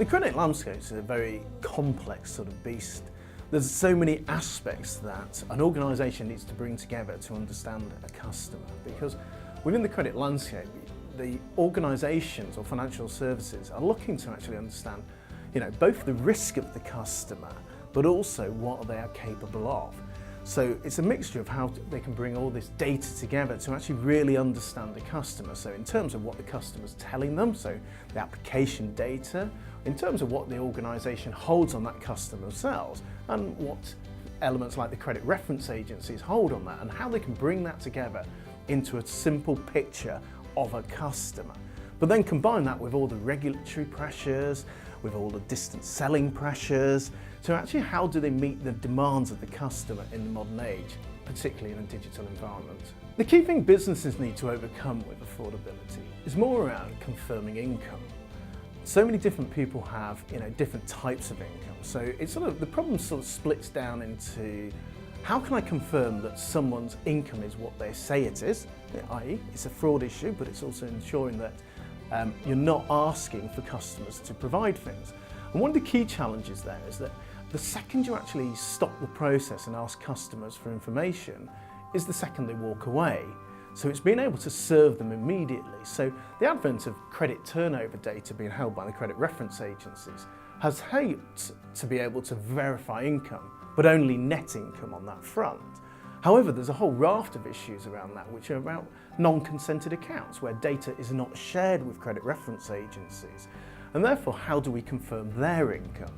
The credit landscape is a very complex sort of beast. There's so many aspects that an organisation needs to bring together to understand a customer, because within the credit landscape, the organisations or financial services are looking to actually understand, both the risk of the customer, but also what they are capable of. So it's a mixture of how they can bring all this data together to actually really understand the customer. So in terms of what the customer's telling them, so the application data, in terms of what the organisation holds on that customer themselves, and what elements like the credit reference agencies hold on that, and how they can bring that together into a simple picture of a customer. But then combine that with all the regulatory pressures, with all the distance selling pressures, so actually how do they meet the demands of the customer in the modern age, particularly in a digital environment. The key thing businesses need to overcome with affordability is more around confirming income. So many different people have different types of income, so it's the problem splits down into how can I confirm that someone's income is what they say it is, i.e. it's a fraud issue, but it's also ensuring that you're not asking for customers to provide things. And one of the key challenges there is that the second you actually stop the process and ask customers for information is the second they walk away. So it's being able to serve them immediately. So the advent of credit turnover data being held by the credit reference agencies has helped to be able to verify income, but only net income on that front. However, there's a whole raft of issues around that, which are about non-consented accounts, where data is not shared with credit reference agencies. And therefore, how do we confirm their income?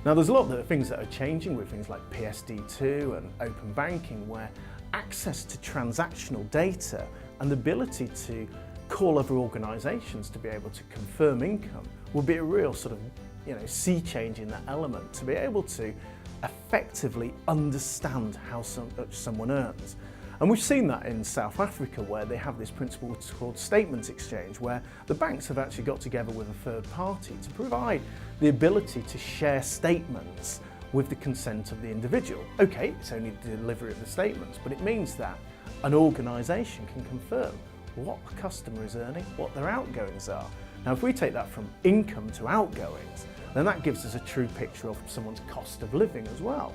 Now, there's a lot of things that are changing with things like PSD2 and open banking, where access to transactional data and the ability to call other organisations to be able to confirm income will be a real sea change in that element, to be able to effectively understand how someone earns. And we've seen that in South Africa, where they have this principle called statement exchange, where the banks have actually got together with a third party to provide the ability to share statements with the consent of the individual. Okay, it's only the delivery of the statements, but it means that an organisation can confirm what a customer is earning, what their outgoings are. Now, if we take that from income to outgoings, then that gives us a true picture of someone's cost of living as well.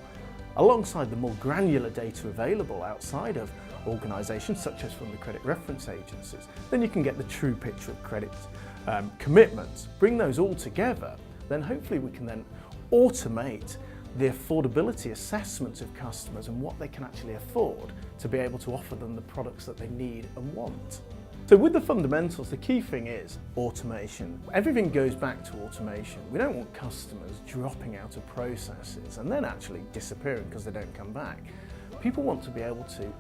Alongside the more granular data available outside of organisations, such as from the credit reference agencies, then you can get the true picture of credit commitments. Bring those all together, then hopefully we can then automate the affordability assessment of customers and what they can actually afford to be able to offer them the products that they need and want. So with the fundamentals, the key thing is automation. Everything goes back to automation. We don't want customers dropping out of processes and then actually disappearing because they don't come back. People want to be able to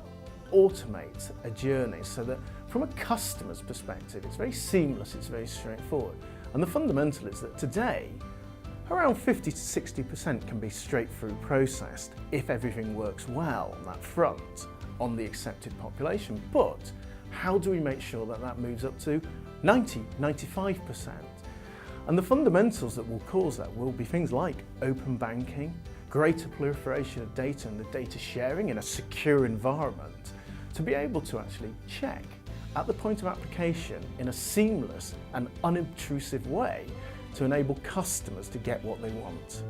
automate a journey so that from a customer's perspective, it's very seamless, it's very straightforward. And the fundamental is that today, around 50 to 60% can be straight through processed if everything works well on that front on the accepted population. But how do we make sure that that moves up to 90, 95%? And the fundamentals that will cause that will be things like open banking, greater proliferation of data and the data sharing in a secure environment to be able to actually check at the point of application in a seamless and unobtrusive way to enable customers to get what they want.